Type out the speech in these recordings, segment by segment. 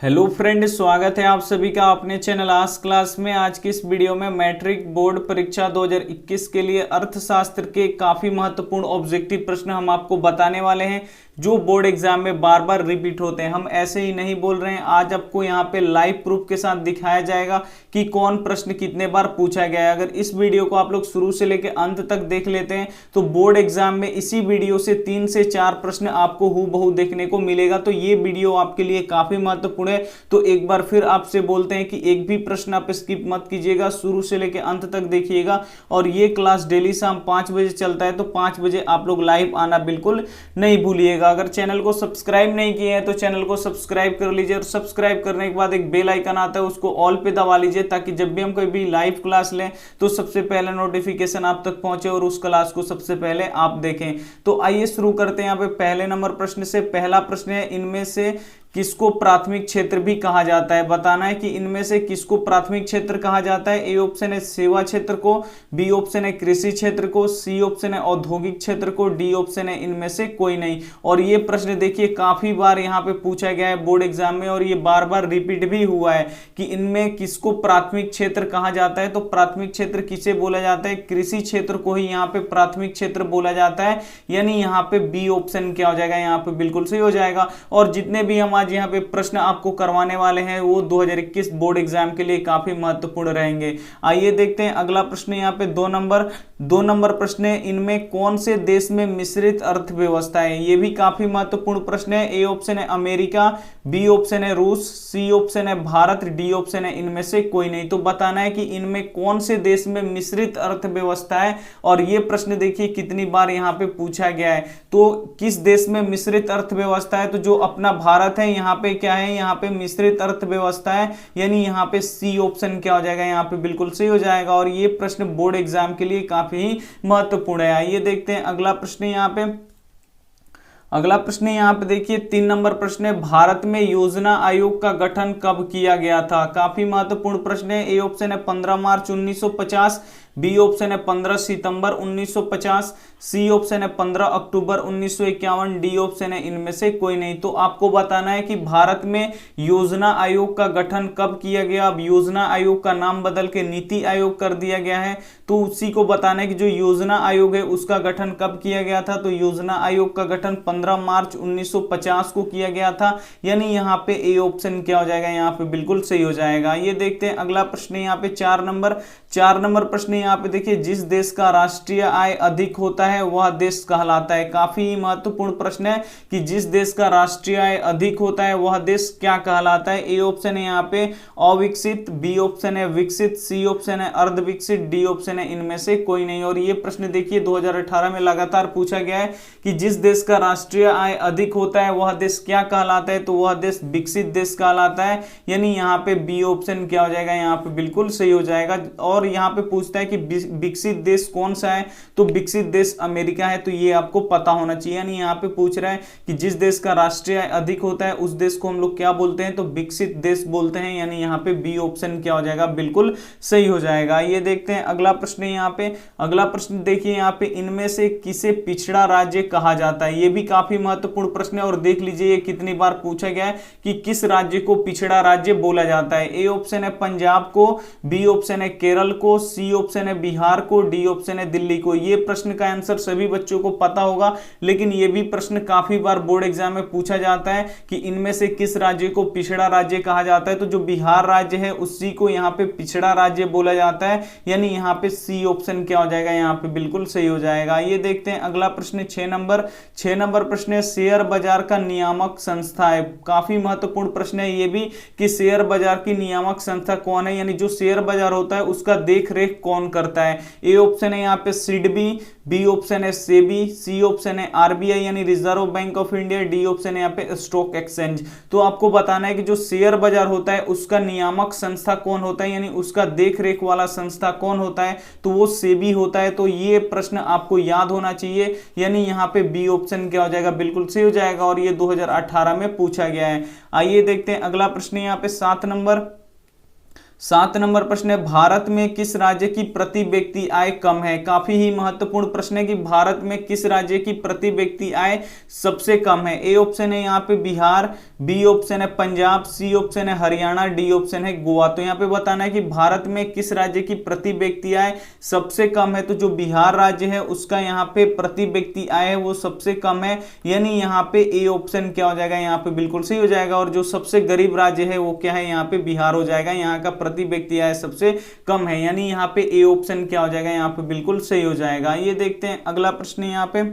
Hello friend, स्वागत है आप सभी का अपने चैनल आज क्लास में। आज की इस वीडियो में मैट्रिक बोर्ड परीक्षा 2021 के लिए अर्थशास्त्र के काफी महत्वपूर्ण ऑब्जेक्टिव प्रश्न हम आपको बताने वाले हैं जो बोर्ड एग्जाम में बार बार रिपीट होते हैं। हम ऐसे ही नहीं बोल रहे हैं, आज आपको यहाँ पे लाइव प्रूफ के साथ दिखाया जाएगा कि कौन प्रश्न कितने बार पूछा गया है। अगर इस वीडियो को आप लोग शुरू से लेकर अंत तक देख लेते हैं तो बोर्ड एग्जाम में इसी वीडियो से 3 से 4 प्रश्न आपको हूबहू देखने को मिलेगा। तो ये वीडियो आपके लिए काफी महत्वपूर्ण है। तो एक बार फिर आपसे बोलते हैं कि एक भी प्रश्न आप स्किप मत कीजिएगा, शुरू से लेकर अंत तक देखिएगा। और ये क्लास डेली शाम 5 बजे चलता है, तो 5 बजे आप लोग लाइव आना बिल्कुल नहीं भूलिएगा। अगर चैनल को सब्सक्राइब नहीं किए हैं तो चैनल को सब्सक्राइब कर लीजिए, और सब्सक्राइब करने के बाद एक बेल आइकन आता है, उसको ऑल पे दबा लीजिए, ताकि जब भी हम कोई भी लाइव क्लास लें तो सबसे पहले नोटिफिकेशन आप तक पहुंचे और उस क्लास को सबसे पहले आप देखें। तो आइए शुरू करते हैं। यहाँ पे पहले नंबर प्रश्न से पहला प्रश्न है, इनमें से किसको प्राथमिक क्षेत्र भी कहा जाता है। बताना है कि इनमें से किसको प्राथमिक क्षेत्र कहा जाता है। ए ऑप्शन है सेवा क्षेत्र को, बी ऑप्शन है कृषि क्षेत्र को, सी ऑप्शन है औद्योगिक क्षेत्र को, डी ऑप्शन है इनमें से कोई नहीं। और ये प्रश्न देखिए काफी बार यहाँ पे पूछा गया है बोर्ड एग्जाम में, और ये बार बार रिपीट भी हुआ है कि इनमें किसको प्राथमिक क्षेत्र कहा जाता है। तो प्राथमिक क्षेत्र किसे बोला जाता है, कृषि क्षेत्र को ही यहाँ पे प्राथमिक क्षेत्र बोला जाता है। यानी यहाँ पे बी ऑप्शन क्या हो जाएगा, यहाँ पे बिल्कुल सही हो जाएगा। और जितने भी हम आज यहाँ पे प्रश्न आपको करवाने वाले हैं वो 2021 बोर्ड एग्जाम के लिए काफी महत्वपूर्ण रहेंगे। आइए देखते हैं अगला प्रश्न। यहाँ पे 2 नंबर प्रश्न है, इनमें कौन से देश में मिश्रित अर्थव्यवस्था है। ये भी काफी महत्वपूर्ण प्रश्न है। ए ऑप्शन है अमेरिका, बी ऑप्शन है रूस, सी ऑप्शन है भारत, डी ऑप्शन है इनमें से कोई नहीं। तो बताना है कि इनमें कौन से देश में मिश्रित अर्थव्यवस्था है। और ये प्रश्न देखिए कितनी बार यहाँ पे पूछा गया है। तो किस देश में मिश्रित अर्थव्यवस्था है, तो जो अपना भारत है यहाँ पे क्या है, यहाँ पे मिश्रित अर्थव्यवस्था है। यानी यहाँ पे सी ऑप्शन क्या हो जाएगा, यहाँ पे बिल्कुल सही हो जाएगा। और ये प्रश्न बोर्ड एग्जाम के लिए काफी महत्वपूर्ण है। आइए देखते हैं अगला प्रश्न। यहाँ पे देखिए 3 नंबर प्रश्न है, भारत में योजना आयोग का गठन कब किया गया था। काफी महत्वपूर्ण प्रश्न है। ए ऑप्शन है 15 मार्च 1950, बी ऑप्शन है 15 सितंबर 1950, सी ऑप्शन है 15 अक्टूबर 1951, डी ऑप्शन है इनमें से कोई नहीं। तो आपको बताना है कि भारत में योजना आयोग का गठन कब किया गया। अब योजना आयोग का नाम बदल के नीति आयोग कर दिया गया है, तो उसी को बताना है कि जो योजना आयोग है उसका गठन कब किया गया था। तो योजना आयोग का गठन 15 मार्च 1950 को किया गया था। यानी यहाँ पे ए ऑप्शन क्या हो जाएगा, यहाँ पे बिल्कुल सही हो जाएगा। ये देखते हैं अगला प्रश्न। यहाँ पे 4 नंबर प्रश्न। यहाँ पे देखिए, जिस देश का राष्ट्रीय आय अधिक होता है वह देश कहलाता है। काफी महत्वपूर्ण प्रश्न है कि जिस देश का राष्ट्रीय आय अधिक होता है वह देश क्या कहलाता है। ए ऑप्शन है यहाँ पे अविकसित, बी ऑप्शन है विकसित, सी ऑप्शन है अर्ध विकसित, डी ऑप्शन है इनमें से कोई नहीं। और ये प्रश्न देखिए 2018 में लगातार पूछा गया है कि जिस देश का राष्ट्रीय आय अधिक होता है वह देश क्या कहलाता है। तो वह देश विकसित देश कहलाता है। यानी यहाँ पे बी ऑप्शन क्या हो जाएगा, यहाँ पे बिल्कुल सही हो जाएगा। और यहाँ पे पूछता है कि विकसित देश कौन सा है, तो विकसित देश अमेरिका है। तो ये आपको पता होना चाहिए। यानी यहाँ पे पूछ रहा है कि जिस देश का राष्ट्रीय आय अधिक होता है उस देश को हम लोग क्या बोलते हैं, तो विकसित देश बोलते हैं। यानी यहाँ पे बी ऑप्शन क्या हो जाएगा, बिल्कुल सही हो जाएगा। ये देखते हैं अगला प्रश्न। यहाँ पे अगला प्रश्न देखिए, यहाँ पे इनमें से किसे पिछड़ा राज्य कहा जाता है। ये भी काफी महत्वपूर्ण प्रश्न है। और देख लीजिए ये कितनी बार पूछा गया है कि किस राज्य को पिछड़ा राज्य बोला जाता है। ए ऑप्शन है पंजाब को, बी ऑप्शन है केरल को, सी ऑप्शन है बिहार को, डी ऑप्शन है दिल्ली को। ये प्रश्न का आंसर सभी बच्चों को पता होगा, लेकिन ये भी प्रश्न काफी बार बोर्ड एग्जाम में पूछा जाता है कि इनमें से किस राज्य को पिछड़ा राज्य कहा जाता है। तो जो बिहार राज्य है उसी को यहाँ पे पिछड़ा राज्य बोला जाता है। यानी यहाँ पे सी ऑप्शन क्या हो जाएगा, यहाँ पे बिल्कुल सही हो जाएगा। ये देखते हैं अगला प्रश्न। 6 नंबर प्रश्न है, शेयर बाजार का नियामक संस्था है। काफी महत्वपूर्ण प्रश्न है ये भी कि शेयर बाजार की नियामक संस्था कौन है। यानी जो शेयर बाजार होता है उसका देख रेख कौन करता है। ए ऑप्शन है यहाँ पे सिडबी, बी ऑप्शन है सेबी, सी ऑप्शन है आरबीआई यानी reserve bank of India, D option है यहाँ पे स्टॉक एक्सचेंज। तो आपको बताना है कि जो शेयर बाजार होता है उसका नियामक संस्था कौन होता है, यानी उसका देख रेख वाला संस्था कौन होता है, तो वो सेबी होता है। तो ये प्रश्न आपको याद होना चाहिए। यानी यहाँ पे बी ऑप्शन क्या हो जाएगा, बिल्कुल सही हो जाएगा। और ये 2018 में पूछा गया है। आइए देखते हैं अगला प्रश्न। यहाँ पे 7 7 नंबर प्रश्न है, भारत में किस राज्य की प्रति व्यक्ति आय कम है? काफी ही महत्वपूर्ण प्रश्न है कि भारत में किस राज्य की प्रति व्यक्ति आय सबसे कम है। ए ऑप्शन है यहाँ पे बिहार, बी ऑप्शन है पंजाब, सी ऑप्शन है हरियाणा, डी ऑप्शन है गोवा। तो यहाँ पे बताना है कि भारत में किस राज्य की प्रति व्यक्ति आय सबसे कम है। तो जो बिहार राज्य है उसका यहाँ पे प्रति व्यक्ति आय है वो सबसे कम है, यानी यहाँ पे ए ऑप्शन क्या हो जाएगा, यहाँ पे बिल्कुल सही हो जाएगा। और जो सबसे गरीब राज्य है वो क्या है, यहाँ पे बिहार हो जाएगा। यहाँ का प्रति व्यक्ति आय सबसे कम है, यानी यहाँ पे ए ऑप्शन क्या हो जाएगा, यहाँ पे बिल्कुल सही हो जाएगा। ये देखते हैं अगला प्रश्न यहाँ पे।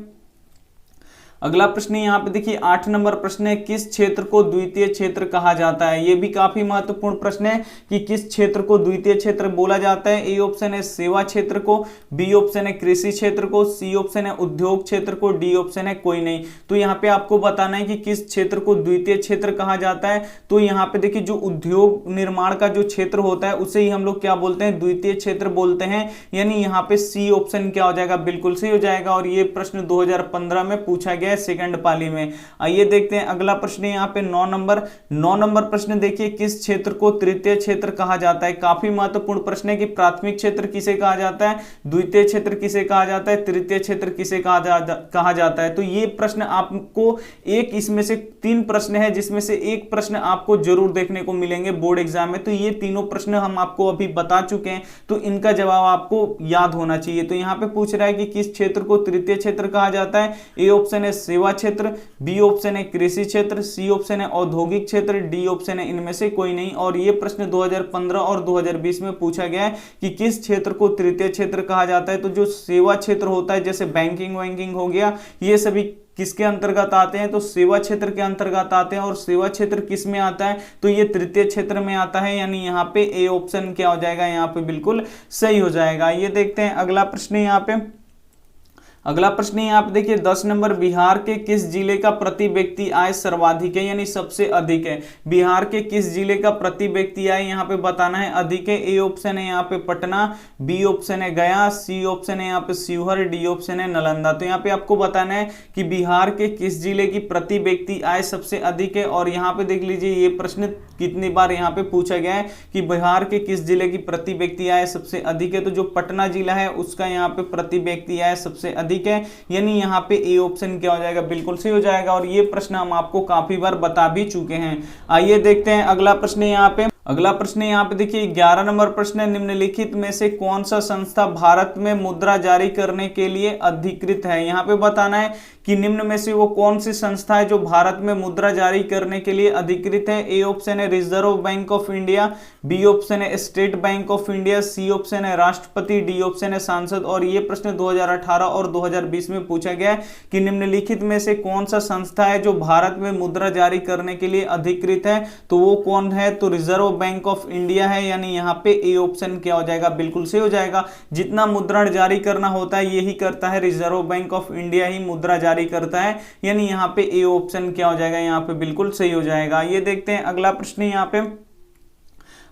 अगला प्रश्न यहाँ पे देखिए 8 नंबर प्रश्न है, किस क्षेत्र को द्वितीय क्षेत्र कहा जाता है? ये भी काफी महत्वपूर्ण प्रश्न है कि किस क्षेत्र को द्वितीय क्षेत्र बोला जाता है। ए ऑप्शन है सेवा क्षेत्र को, बी ऑप्शन है कृषि क्षेत्र को, सी ऑप्शन है उद्योग क्षेत्र को, डी ऑप्शन है कोई नहीं। तो यहाँ पे आपको बताना है कि किस क्षेत्र को द्वितीय क्षेत्र कहा जाता है। तो यहाँ पे देखिए जो उद्योग निर्माण का जो क्षेत्र होता है उसे ही हम लोग क्या बोलते हैं, द्वितीय क्षेत्र बोलते हैं, यानी यहाँ पे सी ऑप्शन क्या हो जाएगा, बिल्कुल सही हो जाएगा। और ये प्रश्न 2015 में पूछा गया सेकंड पाली में। आइए देखते हैं अगला प्रश्न यहाँ पे 9 नंबर प्रश्न देखिए, किस क्षेत्र को तृतीय क्षेत्र कहा जाता है? काफी महत्वपूर्ण प्रश्न है कि प्राथमिक क्षेत्र किसे कहा जाता है, द्वितीय क्षेत्र किसे कहा जाता है, तृतीय क्षेत्र किसे कहा जाता है। तो ये प्रश्न आपको एक, इसमें से 3 प्रश्न है जिसमें से एक प्रश्न आपको जरूर देखने को मिलेंगे बोर्ड एग्जाम में। तो ये तीनों प्रश्न हम आपको अभी बता चुके हैं, तो इनका जवाब आपको याद होना चाहिए। तो यहाँ पे पूछ रहा है कि किस क्षेत्र को तृतीय क्षेत्र कहा जाता है। ए ऑप्शन है सेवा क्षेत्र, बी ऑप्शन है कृषि क्षेत्र, सी ऑप्शन है औद्योगिक क्षेत्र, डी ऑप्शन है इनमें से कोई नहीं। और ये प्रश्न 2015 और 2020 में पूछा गया है कि किस क्षेत्र को तृतीय क्षेत्र कहा जाता है। तो जो सेवा क्षेत्र होता है, जैसे बैंकिंग वैंकिंग हो गया, ये सभी किसके अंतर्गत आते हैं, तो सेवा क्षेत्र के अंतर्गत आते हैं। और सेवा क्षेत्र किस में आता है, तो ये तृतीय क्षेत्र में आता है, यानी यहाँ पे ए ऑप्शन क्या हो जाएगा, यहाँ पे बिल्कुल सही हो जाएगा। ये देखते हैं अगला प्रश्न यहाँ पे। अगला प्रश्न यहाँ पे देखिए 10 नंबर, बिहार के किस जिले का प्रति व्यक्ति आय सर्वाधिक है, यानी सबसे अधिक है। बिहार के किस जिले का प्रति व्यक्ति आय यहाँ पे बताना है अधिक है। ए ऑप्शन है यहाँ पे पटना, बी ऑप्शन है गया, सी ऑप्शन है यहाँ पे शिवहर, डी ऑप्शन है नालंदा। तो यहाँ पे आपको बताना है कि बिहार के किस जिले की प्रति व्यक्ति आय सबसे अधिक है। और यहाँ पे देख लीजिए ये प्रश्न कितनी बार यहाँ पे पूछा गया है कि बिहार के किस जिले की प्रति व्यक्ति आय सबसे अधिक है। तो जो पटना जिला है उसका यहाँ पे प्रति व्यक्ति आय सबसे अधिक है, यानी यहाँ पे ए ऑप्शन क्या हो जाएगा, बिल्कुल सही हो जाएगा। और ये प्रश्न हम आपको काफी बार बता भी चुके हैं। आइए देखते हैं अगला प्रश्न यहाँ पे। अगला प्रश्न यहाँ पे देखिए 11 नंबर प्रश्न है, निम्नलिखित में से कौन सा संस्था भारत में मुद्रा जारी करने के लिए अधिकृत है। यहाँ पे बताना है कि निम्न में से वो कौन सी संस्था है जो भारत में मुद्रा जारी करने के लिए अधिकृत है। ए ऑप्शन है reserve bank of India, B option है state bank of India, C option है राष्ट्रपति, डी ऑप्शन है सांसद। और ये प्रश्न 2018 और 2020 में पूछा गया है कि निम्नलिखित में से कौन सा संस्था है जो भारत में मुद्रा जारी करने के लिए अधिकृत है। तो वो कौन है, तो रिजर्व बैंक ऑफ इंडिया है, यानी यहाँ पे ए ऑप्शन क्या हो जाएगा, बिल्कुल सही हो जाएगा। जितना मुद्रण जारी करना होता है यही करता है रिजर्व बैंक ऑफ इंडिया ही मुद्रा जारी करता है, यानी यहाँ पे ए ऑप्शन क्या हो जाएगा, यहाँ पे बिल्कुल सही हो जाएगा। ये देखते हैं अगला प्रश्न यहाँ पे।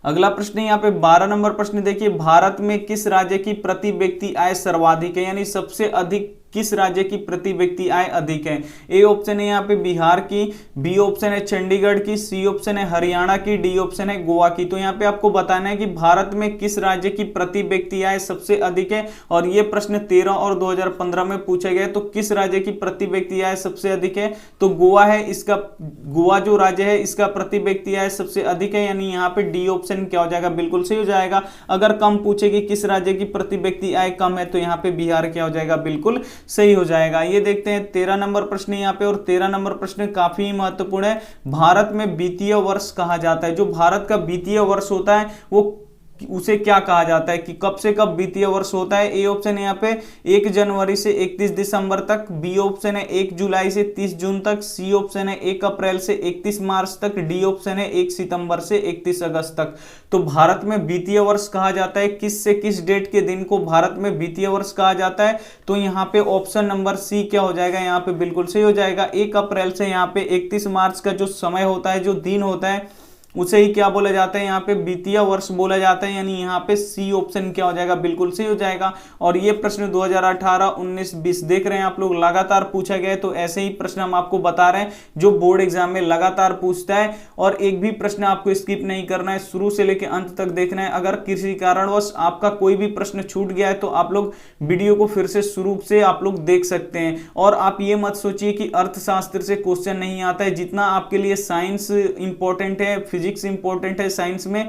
अगला प्रश्न यहाँ पे 12 नंबर प्रश्न देखिए, भारत में किस राज्य की प्रति व्यक्ति आय सर्वाधिक है, यानी सबसे अधिक किस राज्य की प्रति व्यक्ति आय अधिक है। ए ऑप्शन है यहाँ पे बिहार की, बी ऑप्शन है चंडीगढ़ की, सी ऑप्शन है हरियाणा की, डी ऑप्शन है गोवा की। तो यहाँ पे आपको बताना है कि भारत में किस राज्य की प्रति व्यक्ति आय सबसे अधिक है। और ये प्रश्न 13 और 2015 में पूछा गया, तो किस राज्य की प्रति व्यक्ति आय सबसे अधिक है, तो गोवा है। इसका गोवा जो राज्य है इसका प्रति व्यक्ति आय सबसे अधिक है, यानी यहाँ पे डी ऑप्शन क्या हो जाएगा, बिल्कुल सही हो जाएगा। अगर कम पूछे कि किस राज्य की प्रति व्यक्ति आय कम है, तो यहाँ पे बिहार क्या हो जाएगा, बिल्कुल सही हो जाएगा। ये देखते हैं 13 नंबर प्रश्न यहाँ पे। और 13 नंबर प्रश्न काफी महत्वपूर्ण है, भारत में वित्तीय वर्ष कहा जाता है। जो भारत का वित्तीय वर्ष होता है वो उसे क्या कहा जाता है, कि कब से कब वित्तीय वर्ष होता है। ए ऑप्शन है यहाँ पे 1 जनवरी से 31 दिसंबर तक, बी ऑप्शन है 1 जुलाई से 30 जून तक, सी ऑप्शन है 1 अप्रैल से 31 मार्च तक, डी ऑप्शन है 1 सितंबर से 31 अगस्त तक। तो भारत में वित्तीय वर्ष कहा जाता है किस से किस डेट के दिन को भारत में वित्तीय वर्ष कहा जाता है, तो यहाँ पे ऑप्शन नंबर सी क्या हो जाएगा, यहाँ पे बिल्कुल सही हो जाएगा। 1 अप्रैल से यहाँ पे 31 मार्च का जो समय होता है, जो दिन होता है, उसे ही क्या बोला जाता है, यहाँ पे वित्तीय वर्ष बोला जाता है, यानी यहाँ पे सी ऑप्शन क्या हो जाएगा, बिल्कुल सही हो जाएगा। और ये प्रश्न 2018, 19, 20 देख रहे हैं आप लोग, लगातार पूछा गया है। तो ऐसे ही प्रश्न हम आपको बता रहे हैं जो बोर्ड एग्जाम में लगातार पूछता है, और एक भी प्रश्न आपको स्किप नहीं करना है, शुरू से लेकर अंत तक देखना है। अगर किसी कारणवश आपका कोई भी प्रश्न छूट गया है तो आप लोग वीडियो को फिर से शुरू से आप लोग देख सकते हैं। और आप ये मत सोचिए कि अर्थशास्त्र से क्वेश्चन नहीं आता है, जितना आपके लिए साइंस इंपॉर्टेंट है, फिजिक्स इंपॉर्टेंट है, साइंस में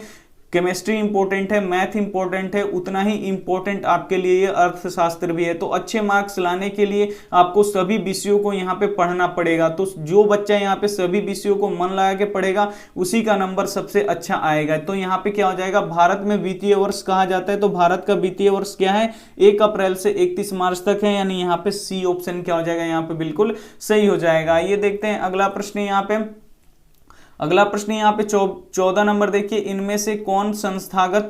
केमिस्ट्री इंपॉर्टेंट है, मैथ इंपॉर्टेंट है, उतना ही इंपॉर्टेंट आपके लिए ये अर्थशास्त्र भी है। तो अच्छे मार्क्स लाने के लिए आपको सभी विषयों को यहाँ पे पढ़ना पड़ेगा। तो जो बच्चा यहाँ पे सभी विषयों को मन लगा के पढ़ेगा उसी का नंबर सबसे अच्छा आएगा। तो यहाँ पे क्या हो जाएगा, भारत में वित्तीय वर्ष कहा जाता है, तो भारत का वित्तीय वर्ष क्या है, 1 अप्रैल से 31 मार्च तक है, यानी यहाँ पे सी ऑप्शन क्या हो जाएगा, यहाँ पे बिल्कुल सही हो जाएगा। ये देखते हैं अगला प्रश्न यहाँ पे। अगला प्रश्न यहाँ पे 14 नंबर देखिए, इनमें से कौन संस्थागत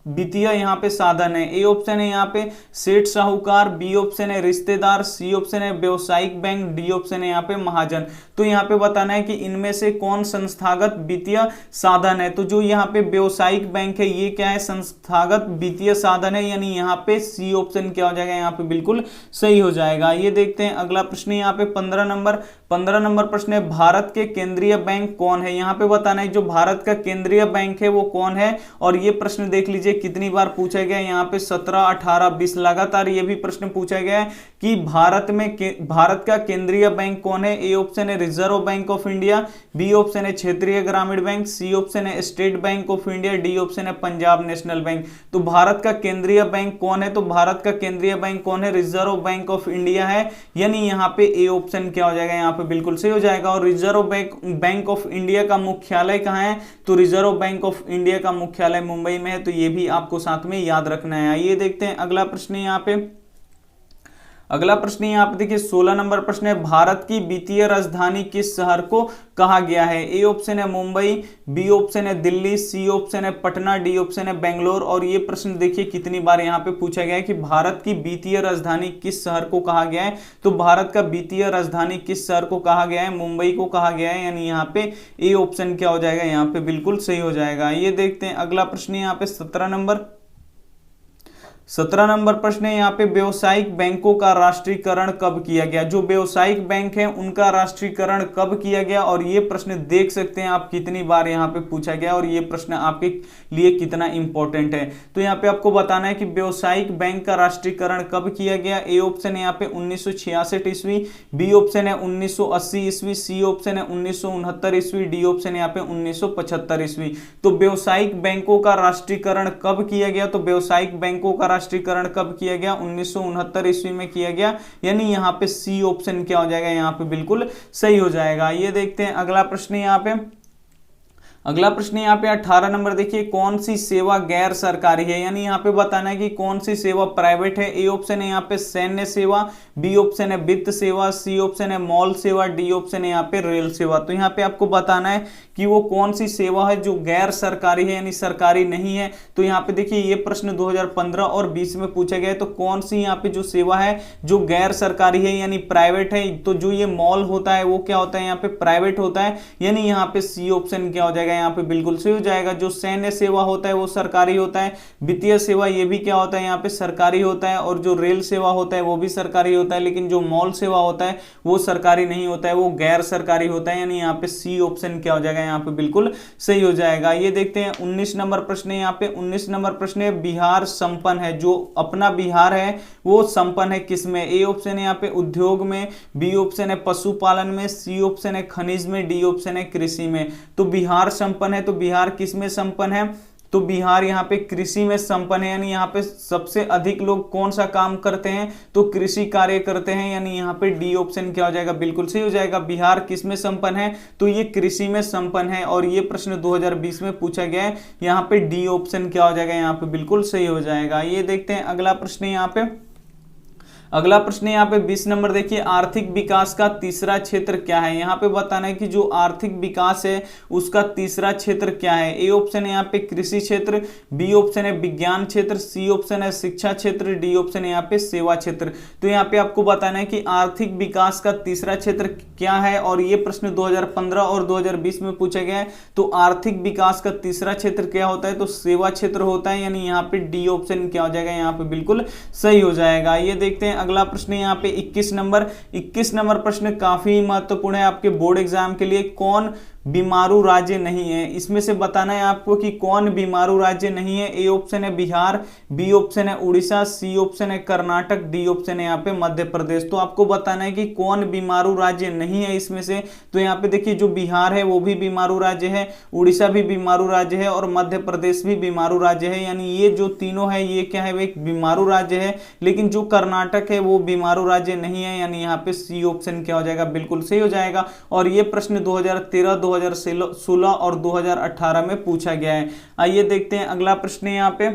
वित्तीय यहाँ पे साधन है। ए ऑप्शन है यहाँ पे सेठ साहूकार, बी ऑप्शन है रिश्तेदार, सी ऑप्शन है व्यवसायिक बैंक, डी ऑप्शन है यहाँ पे महाजन। तो यहाँ पे बताना है कि इनमें से कौन संस्थागत वित्तीय साधन है। तो जो यहाँ पे व्यवसायिक बैंक है ये क्या है, संस्थागत वित्तीय साधन है, यानी यहाँ पे सी ऑप्शन क्या हो जाएगा, यहाँ पे बिल्कुल सही हो जाएगा। ये देखते हैं अगला प्रश्न यहाँ पे 15 नंबर प्रश्न है, भारत के केंद्रीय बैंक कौन है। यहाँ पे बताना है जो भारत का केंद्रीय बैंक है वो कौन है। और ये प्रश्न देख लीजिए कितनी बार पूछा गया है, यहाँ पे 17, 18, 20 लगातार ये भी प्रश्न पूछा गया है कि भारत का केंद्रीय बैंक कौन है। ए ऑप्शन है reserve bank of India, B option है क्षेत्रीय ग्रामीण बैंक, सी ऑप्शन है state bank of India, D option है पंजाब नेशनल बैंक। तो भारत का केंद्रीय बैंक कौन है, तो भारत का केंद्रीय बैंक कौन है, रिजर्व बैंक ऑफ इंडिया है, यानी यहाँ पे ए ऑप्शन क्या हो जाएगा, यहाँ पे बिल्कुल सही हो जाएगा। और रिजर्व बैंक ऑफ इंडिया का मुख्यालय कहाँ है, तो रिजर्व बैंक ऑफ इंडिया का मुख्यालय मुंबई में है। तो ये भी आपको साथ में याद रखना है। ये देखते हैं अगला प्रश्न यहाँ पे। अगला प्रश्न यहाँ पे देखिए 16 नंबर प्रश्न है, भारत की वित्तीय राजधानी किस शहर को कहा गया है। ए ऑप्शन है मुंबई, बी ऑप्शन है दिल्ली, सी ऑप्शन है पटना, डी ऑप्शन है बेंगलोर। और ये प्रश्न देखिए कितनी बार यहाँ पे पूछा गया है कि भारत की वित्तीय राजधानी किस शहर को कहा गया है। तो भारत का वित्तीय राजधानी किस शहर को कहा गया है, मुंबई को कहा गया है, यानी यहाँ पे ए ऑप्शन क्या हो जाएगा, यहाँ पे बिल्कुल सही हो जाएगा। ये देखते हैं अगला प्रश्न यहाँ पे 17 नंबर प्रश्न है यहाँ पे, व्यवसायिक बैंकों का राष्ट्रीयकरण कब किया गया। जो व्यवसायिक बैंक है उनका राष्ट्रीयकरण कब किया गया। और ये प्रश्न देख सकते हैं आप कितनी बार यहाँ पे पूछा गया और ये प्रश्न आपके लिए कितना इंपॉर्टेंट है। तो यहाँ पे आपको बताना है कि व्यवसायिक बैंक का राष्ट्रीयकरण कब किया गया। ए ऑप्शन है यहाँ पे 1966 ईस्वी, बी ऑप्शन है 1980 ईस्वी, सी ऑप्शन है 1969 ईस्वी, डी ऑप्शन है यहाँ पे 1975 ईस्वी। तो व्यवसायिक बैंकों का राष्ट्रीयकरण कब किया गया, तो व्यवसायिक बैंकों का राष्ट्रीयकरण कब किया गया, 1969 ईस्वी में किया गया, यानी यहाँ पे सी ऑप्शन क्या हो जाएगा, यहाँ पे बिल्कुल सही हो जाएगा। ये देखते हैं अगला प्रश्न यहाँ पे। अगला प्रश्न यहाँ पे 18 नंबर देखिए, कौन सी सेवा गैर सरकारी है, यानी यहाँ पे बताना है कि कौन सी सेवा प्राइवेट है। ए ऑप्शन है यहाँ पे सैन्य सेवा, बी ऑप्शन है वित्त सेवा, सी ऑप्शन है मॉल सेवा, डी ऑप्शन है यहाँ पे रेल सेवा। तो यहाँ पे आपको बताना है कि वो कौन सी सेवा है जो गैर सरकारी है, यानी सरकारी नहीं है। तो यहाँ पे देखिए ये प्रश्न 2015 और 20 में पूछा गया है। तो कौन सी यहाँ पे जो सेवा है जो गैर सरकारी है यानी प्राइवेट है, तो जो ये मॉल होता है वो क्या होता है, यहाँ पे प्राइवेट होता है, यानी यहाँ पे सी ऑप्शन क्या हो जाएगा, यहाँ पे बिल्कुल सही हो जाएगा। जो सैन्य सेवा होता है वो सरकारी होता है, वित्तीय सेवा ये भी क्या होता है, यहाँ पे सरकारी होता है, और जो रेल सेवा होता है वो भी सरकारी होता है, लेकिन जो मॉल सेवा होता है वो सरकारी नहीं होता है, वो गैर सरकारी होता है, यानी यहाँ पे सी ऑप्शन क्या हो जाएगा, यहाँ पे बिल्कुल सही हो जाएगा। ये देखते हैं 19 नंबर प्रश्न है यहाँ पे। 19 नंबर प्रश्न है, बिहार संपन्न है, जो अपना बिहार है वो संपन्न है किसमें। ए ऑप्शन है यहाँ पे उद्योग में, बी ऑप्शन है पशुपालन में, सी ऑप्शन है खनिज में, डी ऑप्शन है कृषि में। तो बिहार संपन्न है, तो बिहार किस में संपन्न है, तो बिहार यहाँ पे कृषि में संपन्न है, यानी यहाँ पे सबसे अधिक लोग कौन सा काम करते हैं, तो कृषि कार्य करते हैं, यानी यहाँ पे डी ऑप्शन क्या हो जाएगा, बिल्कुल सही हो जाएगा। बिहार किस में संपन्न है, तो ये कृषि में संपन्न है, और ये प्रश्न 2020 में पूछा गया है, यहाँ पे डी ऑप्शन क्या हो जाएगा, यहाँ पे बिल्कुल सही हो जाएगा। ये देखते हैं अगला प्रश्न यहाँ पे। अगला प्रश्न यहाँ पे 20 नंबर देखिए, आर्थिक विकास का तीसरा क्षेत्र क्या है। यहाँ पे बताना है कि जो आर्थिक विकास है उसका तीसरा क्षेत्र क्या है। ए ऑप्शन है यहाँ पे कृषि क्षेत्र, बी ऑप्शन है विज्ञान क्षेत्र, सी ऑप्शन है शिक्षा क्षेत्र, डी ऑप्शन है यहाँ पे सेवा क्षेत्र। तो यहाँ पे आपको बताना है कि आर्थिक विकास का तीसरा क्षेत्र क्या है, और ये प्रश्न 2015 और 2020 में पूछा गया है। तो आर्थिक विकास का तीसरा क्षेत्र क्या होता है, तो सेवा क्षेत्र होता है, यानी यहाँ पे डी ऑप्शन क्या हो जाएगा, यहाँ पे बिल्कुल सही हो जाएगा। ये देखते हैं अगला प्रश्न यहाँ पे 21 नंबर प्रश्न काफी महत्वपूर्ण है आपके बोर्ड एग्जाम के लिए। कौन बीमारू राज्य नहीं है, इसमें से बताना है आपको कि कौन बीमारू राज्य नहीं है। ए ऑप्शन है बिहार, बी ऑप्शन है उड़ीसा, सी ऑप्शन है कर्नाटक, डी ऑप्शन है यहाँ पे मध्य प्रदेश। तो आपको बताना है कि कौन बीमारू राज्य नहीं है इसमें से। तो यहाँ पे देखिए जो बिहार है वो भी बीमारू राज्य है, उड़ीसा भी बीमारू राज्य है और मध्य प्रदेश भी बीमारू राज्य है, यानी ये जो तीनों है ये क्या है, एक बीमारू राज्य है। लेकिन जो कर्नाटक है वो बीमारू राज्य नहीं है, यानी यहाँ पे सी ऑप्शन क्या हो जाएगा, बिल्कुल सही हो जाएगा। और ये प्रश्न 2013, 2016 और 2018 में पूछा गया है। आइए देखते हैं अगला प्रश्न यहाँ पे।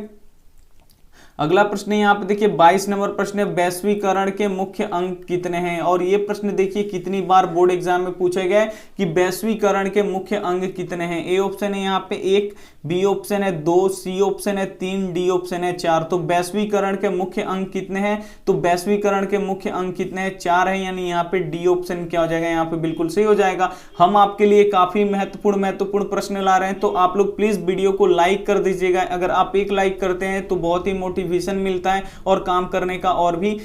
अगला प्रश्न यहाँ पे देखिए 22 नंबर प्रश्न है, वैश्वीकरण के मुख्य अंक कितने हैं। और ये प्रश्न देखिए कितनी बार बोर्ड एग्जाम में पूछा गया है कि वैश्वीकरण के मुख्य अंग कितने हैं। ए ऑप्शन है यहाँ पे 1, बी ऑप्शन है 2, सी ऑप्शन है 3, डी ऑप्शन है 4। तो वैश्वीकरण के मुख्य अंक कितने हैं, तो वैश्वीकरण के मुख्य अंक कितने हैं, 4 है, यानी यहाँ पे डी ऑप्शन क्या हो जाएगा, यहाँ पे बिल्कुल सही हो जाएगा। हम आपके लिए काफी महत्वपूर्ण प्रश्न ला रहे हैं, तो आप लोग प्लीज वीडियो को लाइक कर दीजिएगा। अगर आप एक लाइक करते हैं तो बहुत ही मोटिवेशन मिलता है और काम करने का और भी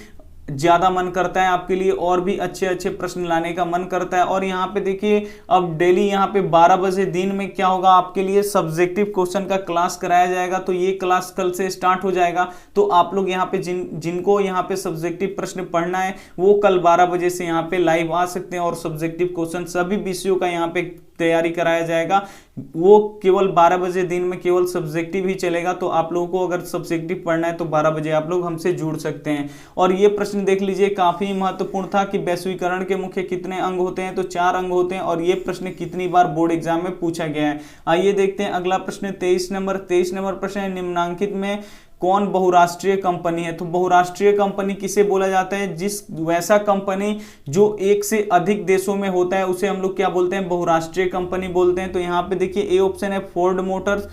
ज्यादा मन करता है, आपके लिए और भी अच्छे अच्छे प्रश्न लाने का मन करता है। और यहाँ पे देखिए अब डेली यहाँ पे 12 बजे दिन में क्या होगा, आपके लिए सब्जेक्टिव क्वेश्चन का क्लास कराया जाएगा। तो ये क्लास कल से स्टार्ट हो जाएगा। तो आप लोग यहाँ पे जिनको यहाँ पे सब्जेक्टिव प्रश्न पढ़ना है वो कल 12 बजे से यहाँ पे लाइव आ सकते हैं, और सब्जेक्टिव क्वेश्चन सभी विषयों का यहाँ पे तैयारी कराया जाएगा। वो केवल 12 बजे दिन में केवल सब्जेक्टिव ही चलेगा। तो आप लोगों को अगर सब्जेक्टिव पढ़ना है तो 12 बजे आप लोग हमसे जुड़ सकते हैं। और ये प्रश्न देख लीजिए काफी महत्वपूर्ण था कि वैश्वीकरण के मुख्य कितने अंग होते हैं, तो 4 अंग होते हैं। और ये प्रश्न कितनी बार बोर्ड एग्जाम में पूछा गया है। आइए देखते हैं अगला प्रश्न 23 नंबर प्रश्न है, निम्नलिखित में कौन बहुराष्ट्रीय कंपनी है। तो बहुराष्ट्रीय कंपनी किसे बोला जाता है, जिस वैसा कंपनी जो एक से अधिक देशों में होता है उसे हम लोग क्या बोलते हैं, बहुराष्ट्रीय कंपनी बोलते हैं। तो यहाँ पे देखिए ए ऑप्शन है फोर्ड मोटर्स,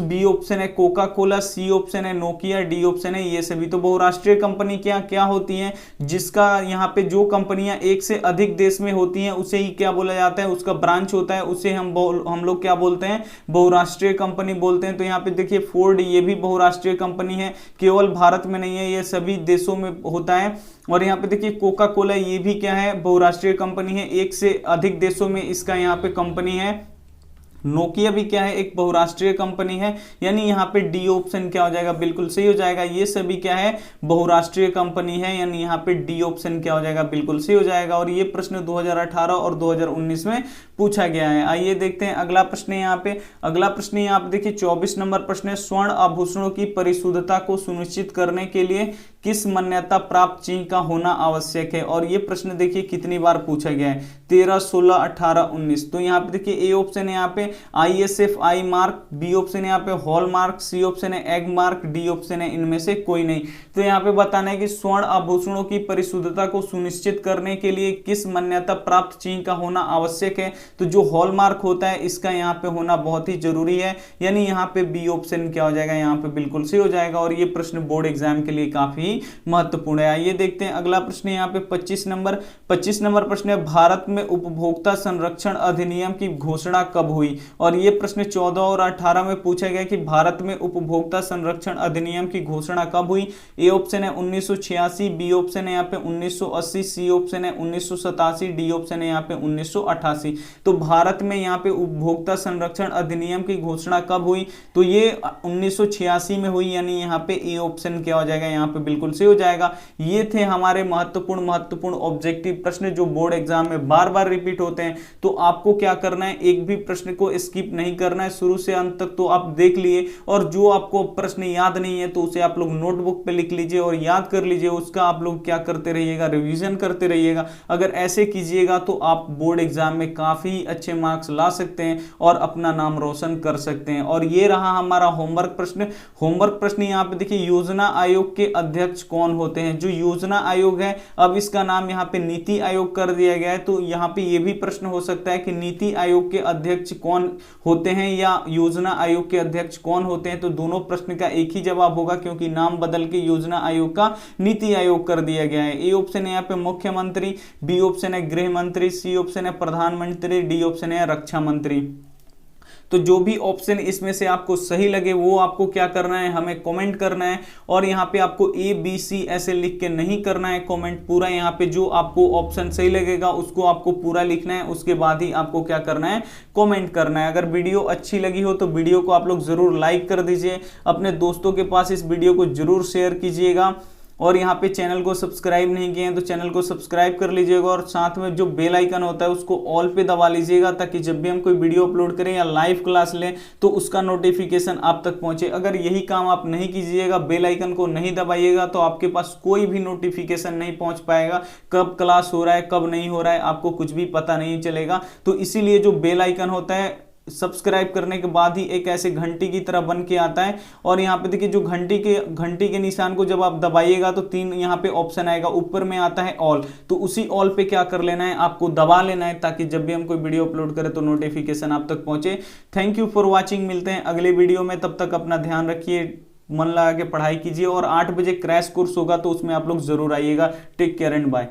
बी ऑप्शन है कोका कोला, सी ऑप्शन है नोकिया, डी ऑप्शन है ये सभी। तो बहुराष्ट्रीय कंपनी क्या क्या होती हैं, जिसका यहाँ पे जो कंपनियां एक से अधिक देश में होती हैं उसे ही क्या बोला जाता है, उसका ब्रांच होता है, उसे हम लोग क्या बोलते हैं, बहुराष्ट्रीय कंपनी बोलते हैं। तो यहाँ पे देखिए फोर्ड ये भी बहुराष्ट्रीय कंपनी है, केवल भारत में नहीं है, ये सभी देशों में होता है। और यहाँ पे देखिए कोका कोला ये भी क्या है, बहुराष्ट्रीय कंपनी है, एक से अधिक देशों में इसका यहाँ पे कंपनी है। नोकिया भी क्या है, एक बहुराष्ट्रीय कंपनी है, यानी यहाँ पे डी ऑप्शन क्या हो जाएगा, बिल्कुल सही हो जाएगा। ये सभी क्या है, बहुराष्ट्रीय कंपनी है, यानी यहाँ पे डी ऑप्शन क्या हो जाएगा, बिल्कुल सही हो जाएगा। और ये प्रश्न 2018 और 2019 में पूछा गया है। आइए देखते हैं अगला प्रश्न यहाँ पे। अगला प्रश्न यहाँ पे देखिए 24 नंबर प्रश्न है, स्वर्ण आभूषणों की परिशुद्धता को सुनिश्चित करने के लिए किस मान्यता प्राप्त चिन्ह का होना आवश्यक है। और ये प्रश्न देखिए कितनी बार पूछा गया है, 13, 16, 18, 19। तो यहाँ पे देखिए ए ऑप्शन है यहाँ पे ISFI मार्क, बी ऑप्शन है यहाँ पे हॉल मार्क, सी ऑप्शन है एग मार्क, डी ऑप्शन है इनमें से कोई नहीं। तो यहाँ पे बताना है कि स्वर्ण आभूषणों की परिशुद्धता को सुनिश्चित करने के लिए किस मान्यता प्राप्त चिन्ह का होना आवश्यक है। तो जो हॉलमार्क होता है इसका यहाँ पे होना बहुत ही जरूरी है, यानी यहाँ पे बी ऑप्शन क्या हो जाएगा, यहाँ पे बिल्कुल सही हो जाएगा। और ये प्रश्न बोर्ड एग्जाम के लिए काफी महत्वपूर्ण है। आइए देखते हैं अगला प्रश्न यहाँ पे 25 नंबर प्रश्न है, भारत में उपभोक्ता संरक्षण अधिनियम की घोषणा कब हुई। और ये प्रश्न 14 और 18 में पूछा गया कि भारत में उपभोक्ता संरक्षण अधिनियम की घोषणा कब हुई। ए ऑप्शन है 1986, बी ऑप्शन है यहाँ पे 1980, सी ऑप्शन है 1987, डी ऑप्शन है यहाँ पे 1988। तो भारत में यहाँ पे उपभोक्ता संरक्षण अधिनियम की घोषणा कब हुई, तो ये 1986 में हुई, यानी यहाँ पे ए ऑप्शन क्या हो जाएगा, यहाँ पे बिल्कुल सही हो जाएगा। ये थे हमारे महत्वपूर्ण ऑब्जेक्टिव प्रश्न जो बोर्ड एग्जाम में बार बार रिपीट होते हैं। तो आपको क्या करना है, एक भी प्रश्न को स्किप नहीं करना है, शुरू से अंत तक तो आप देख लिए, और जो आपको प्रश्न याद नहीं है तो उसे आप लोग नोटबुक पे लिख लीजिए और याद कर लीजिए, उसका आप लोग क्या करते रहिएगा, रिवीजन करते रहिएगा। अगर ऐसे कीजिएगा तो आप बोर्ड एग्जाम में काफी अच्छे मार्क्स ला सकते हैं और अपना नाम रोशन कर सकते हैं। और ये रहा हमारा होमवर्क प्रश्न। होमवर्क प्रश्न यहाँ पे देखिए, योजना आयोग के अध्यक्ष कौन होते हैं? जो योजना आयोग है, अब इसका नाम यहाँ पे नीति आयोग कर दिया गया है, तो यहाँ पे ये भी प्रश्न हो सकता है कि नीति आयोग के अध्यक्ष कौन होते हैं या योजना आयोग के अध्यक्ष कौन होते हैं, तो दोनों प्रश्न का एक ही जवाब होगा, क्योंकि नाम बदल के योजना आयोग का नीति आयोग कर दिया गया है। ए ऑप्शन है यहाँ पे मुख्यमंत्री, बी ऑप्शन है गृह मंत्री, सी ऑप्शन है प्रधानमंत्री, डी ऑप्शन है रक्षा मंत्री। तो जो भी ऑप्शन इसमें से आपको सही लगे वो आपको क्या करना है, हमें कमेंट करना है। और यहाँ पे आपको ए बी सी ऐसे लिख के नहीं करना है कमेंट, पूरा यहाँ पे जो आपको ऑप्शन सही लगेगा उसको आपको पूरा लिखना है, उसके बाद ही आपको क्या करना है, कमेंट करना है। अगर वीडियो अच्छी लगी हो तो वीडियो को आप लोग जरूर लाइक कर दीजिए, अपने दोस्तों के पास इस वीडियो को जरूर शेयर कीजिएगा, और यहाँ पे चैनल को सब्सक्राइब नहीं किए हैं तो चैनल को सब्सक्राइब कर लीजिएगा, और साथ में जो बेल आइकन होता है उसको ऑल पे दबा लीजिएगा, ताकि जब भी हम कोई वीडियो अपलोड करें या लाइव क्लास लें तो उसका नोटिफिकेशन आप तक पहुंचे। अगर यही काम आप नहीं कीजिएगा, बेल आइकन को नहीं दबाइएगा, तो आपके पास कोई भी नोटिफिकेशन नहीं पहुंच पाएगा, कब क्लास हो रहा है कब नहीं हो रहा है आपको कुछ भी पता नहीं चलेगा। तो इसीलिए जो बेल आइकन होता है, सब्सक्राइब करने के बाद ही एक ऐसे घंटी की तरह बन के आता है, और यहाँ पे देखिए जो घंटी के निशान को जब आप दबाइएगा तो 3 यहाँ पे ऑप्शन आएगा, ऊपर में आता है ऑल, तो उसी ऑल पे क्या कर लेना है, आपको दबा लेना है, ताकि जब भी हम कोई वीडियो अपलोड करें तो नोटिफिकेशन आप तक पहुंचे। थैंक यू फॉर वॉचिंग, मिलते हैं अगले वीडियो में, तब तक अपना ध्यान रखिए, मन लगा के पढ़ाई कीजिए, और 8 बजे क्रैश कोर्स होगा तो उसमें आप लोग जरूर आइएगा। Take care and bye.